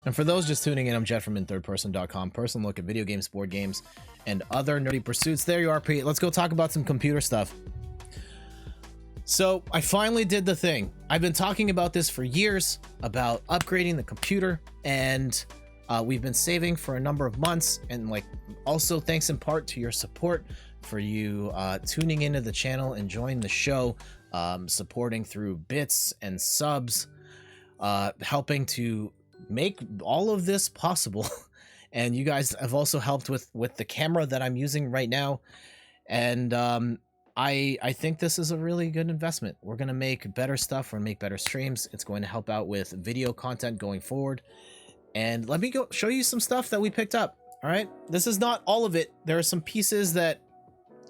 And for those just tuning in, I'm Jet from inthirdperson.com. Personal look at video games, board games, and other nerdy pursuits. There you are, Pete. Let's go talk about some computer stuff. So I finally did the thing. I've been talking about this for years, about upgrading the computer, and we've been saving for a number of months, and like also thanks in part to your support for you tuning into the channel, enjoying the show, supporting through bits and subs, helping to make all of this possible. And you guys have also helped with the camera that I'm using right now, and I think this is a really good investment. We're gonna make better stuff, we're gonna make better streams. It's going to help out with video content going forward. And let me go show you some stuff that we picked up. All right, this is not all of it. There are some pieces that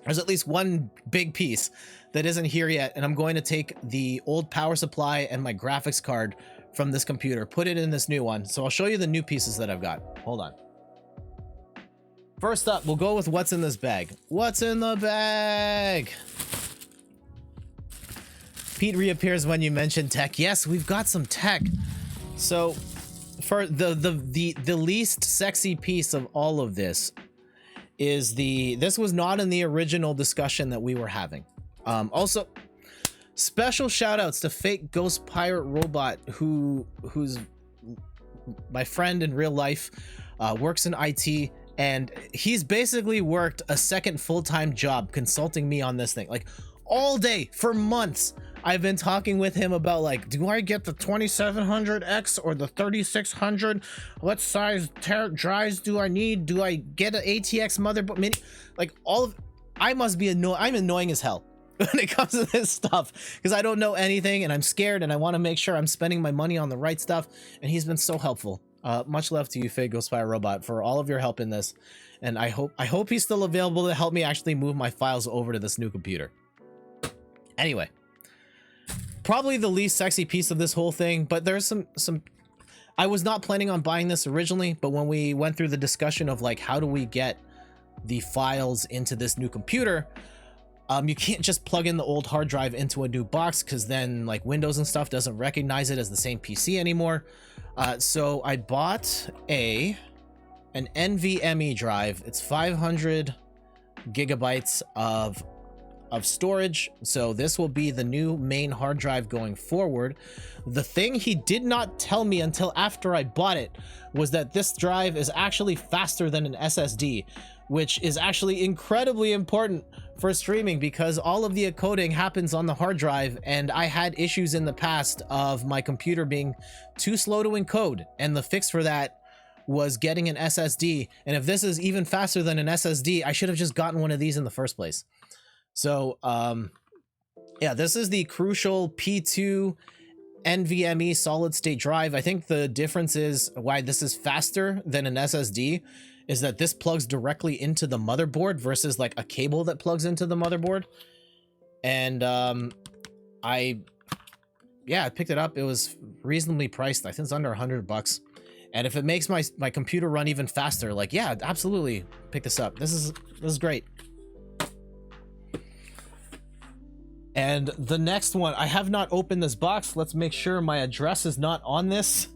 there's at least one big piece that isn't here yet, and I'm going to take the old power supply and my graphics card from this computer, put it in this new one. So I'll show you the new pieces that I've got. Hold on. First up, we'll go with what's in this bag. What's in the bag? Pete reappears when you mention tech. Yes, we've got some tech. So for the least sexy piece of all of this is this was not in the original discussion that we were having. Also, special shout outs to fake ghost pirate robot who's my friend in real life, works in IT, and he's basically worked a second full-time job consulting me on this thing. Like all day for months, I've been talking with him about like, do I get the 2700X or the 3600? What size drives do I need? Do I get an ATX motherboard mini? Like all of, I'm annoying as hell when it comes to this stuff because I don't know anything and I'm scared and I want to make sure I'm spending my money on the right stuff. And he's been so helpful. Much love to you, Fake Ghost Fire Robot, for all of your help in this. And I hope he's still available to help me actually move my files over to this new computer. Anyway, probably the least sexy piece of this whole thing, but there's some I was not planning on buying this originally, but when we went through the discussion of like how do we get the files into this new computer, you can't just plug in the old hard drive into a new box because then like Windows and stuff doesn't recognize it as the same PC anymore. So I bought an NVMe drive. It's 500 gigabytes of storage. So this will be the new main hard drive going forward. The thing he did not tell me until after I bought it was that this drive is actually faster than an SSD, which is actually incredibly important for streaming because all of the encoding happens on the hard drive, and I had issues in the past of my computer being too slow to encode, and the fix for that was getting an SSD. And if this is even faster than an SSD, I should have just gotten one of these in the first place. So yeah, this is the Crucial P2 NVMe solid state drive. I think the difference is why this is faster than an SSD is that this plugs directly into the motherboard versus like a cable that plugs into the motherboard. And I picked it up. It was reasonably priced. I think it's under $100. And if it makes my computer run even faster, like, yeah, absolutely pick this up. This is great. And the next one, I have not opened this box. Let's make sure my address is not on this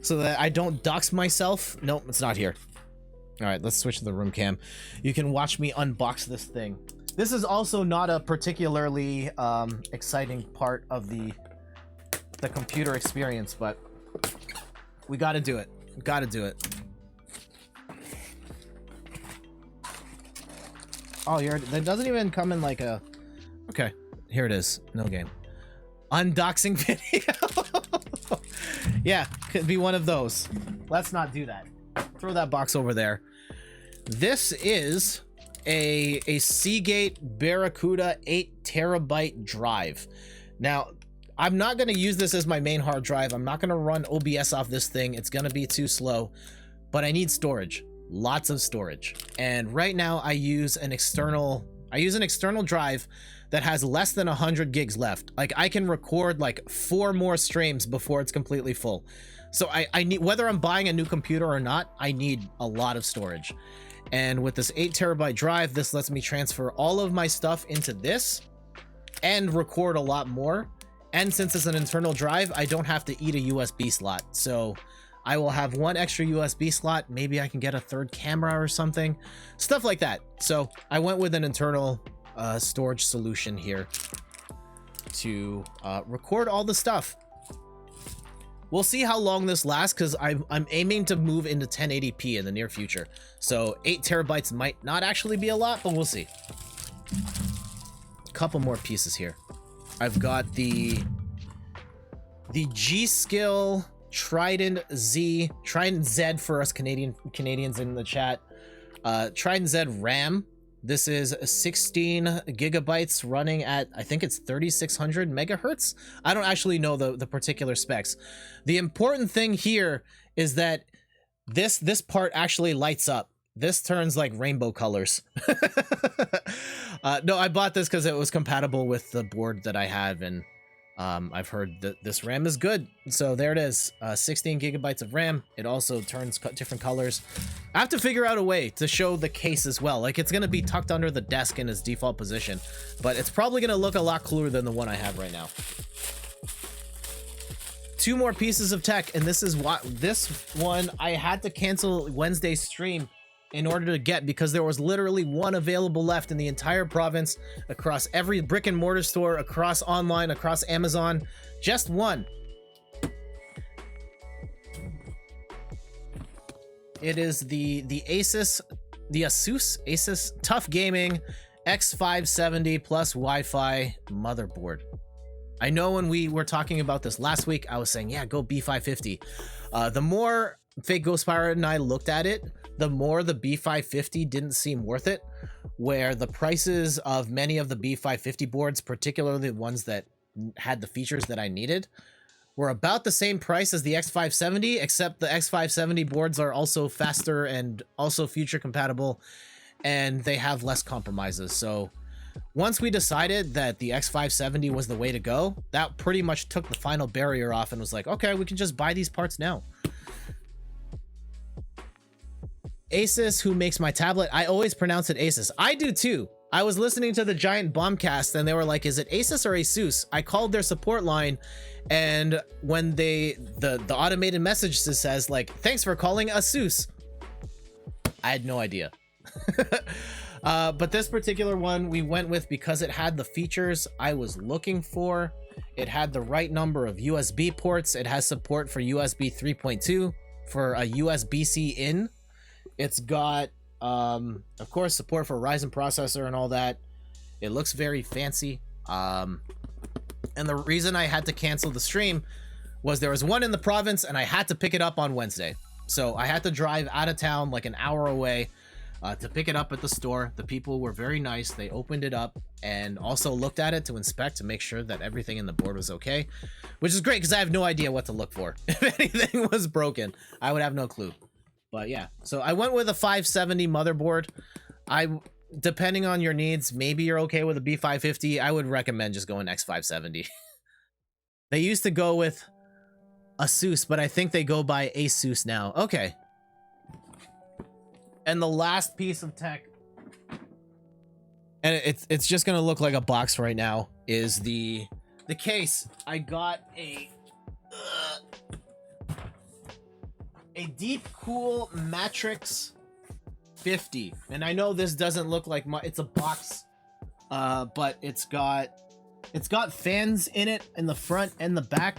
so that I don't dox myself. Nope, it's not here. All right, let's switch to the room cam. You can watch me unbox this thing. This is also not a particularly exciting part of the computer experience, but we got to do it. Got to do it. Oh, that doesn't even come in like a... Okay, here it is. No game. Unboxing video. Yeah, could be one of those. Let's not do that. Throw that box over there. This is a Seagate Barracuda 8 terabyte drive. Now, I'm not going to use this as my main hard drive. I'm not going to run OBS off this thing. It's going to be too slow, but I need storage, lots of storage. And right now I use an external drive that has less than 100 gigs left. Like I can record like 4 more streams before it's completely full. So I need, whether I'm buying a new computer or not, I need a lot of storage. And with this 8 terabyte drive, this lets me transfer all of my stuff into this and record a lot more. And since it's an internal drive, I don't have to eat a USB slot. So I will have one extra USB slot. Maybe I can get a third camera or something, stuff like that. So I went with an internal storage solution here to record all the stuff. We'll see how long this lasts, because I'm aiming to move into 1080p in the near future. So 8 terabytes might not actually be a lot, but we'll see. A couple more pieces here. I've got the G.skill Trident Z for us Canadians in the chat. Trident Z RAM. This is 16 gigabytes running at, I think it's 3600 megahertz. I don't actually know the particular specs. The important thing here is that this part actually lights up. This turns like rainbow colors. No, I bought this because it was compatible with the board that I have, and I've heard that this RAM is good. So there it is, 16 gigabytes of RAM. It also turns different colors. I have to figure out a way to show the case as well. Like, it's going to be tucked under the desk in its default position, but it's probably going to look a lot cooler than the one I have right now. 2 more pieces of tech, and this is what this one I had to cancel Wednesday's stream in order to get, because there was literally one available left in the entire province, across every brick and mortar store, across online, across Amazon. Just one. It is the Asus Tough Gaming X570 plus Wi-Fi motherboard. I know when we were talking about this last week, I was saying, yeah, go B550. The more Fake Ghost Pirate and I looked at it, the more the B550 didn't seem worth it, where the prices of many of the B550 boards, particularly the ones that had the features that I needed, were about the same price as the X570, except the X570 boards are also faster and also future compatible, and they have less compromises. So once we decided that the X570 was the way to go, that pretty much took the final barrier off and was like, okay, we can just buy these parts now. Asus, who makes my tablet, I always pronounce it Asus. I do too. I was listening to the Giant Bombcast and they were like, is it Asus or Asus? I called their support line, and when the automated message says like, thanks for calling Asus, I had no idea. But this particular one we went with because it had the features I was looking for. It had the right number of USB ports. It has support for USB 3.2 for a USB-C in. It's got, of course, support for Ryzen processor and all that. It looks very fancy. And the reason I had to cancel the stream was there was one in the province and I had to pick it up on Wednesday. So I had to drive out of town like an hour away to pick it up at the store. The people were very nice. They opened it up and also looked at it to inspect to make sure that everything in the board was okay, which is great because I have no idea what to look for. If anything was broken, I would have no clue. But yeah, so I went with a 570 motherboard. Depending on your needs, maybe you're okay with a B550. I would recommend just going X570. They used to go with Asus, but I think they go by Asus now. Okay. And the last piece of tech, and it's just gonna look like a box right now, is the case. I got a Deep Cool Matrix 50, and I know this doesn't look like it's a box, but it's got fans in it in the front and the back.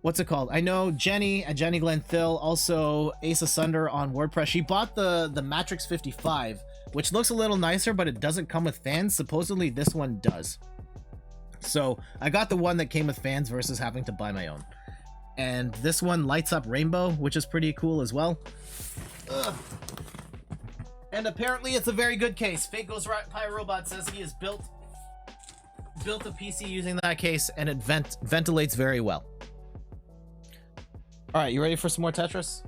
What's it called? I know Jenny at Jenny Glenn Thill, also Ace Asunder on WordPress. She bought the Matrix 55, which looks a little nicer, but it doesn't come with fans. Supposedly this one does. So I got the one that came with fans versus having to buy my own. And this one lights up rainbow, which is pretty cool as well. Ugh. And apparently it's a very good case. Fake Ghost Pirate Robot says he has built a PC using that case, and it ventilates very well. All right, you ready for some more Tetris?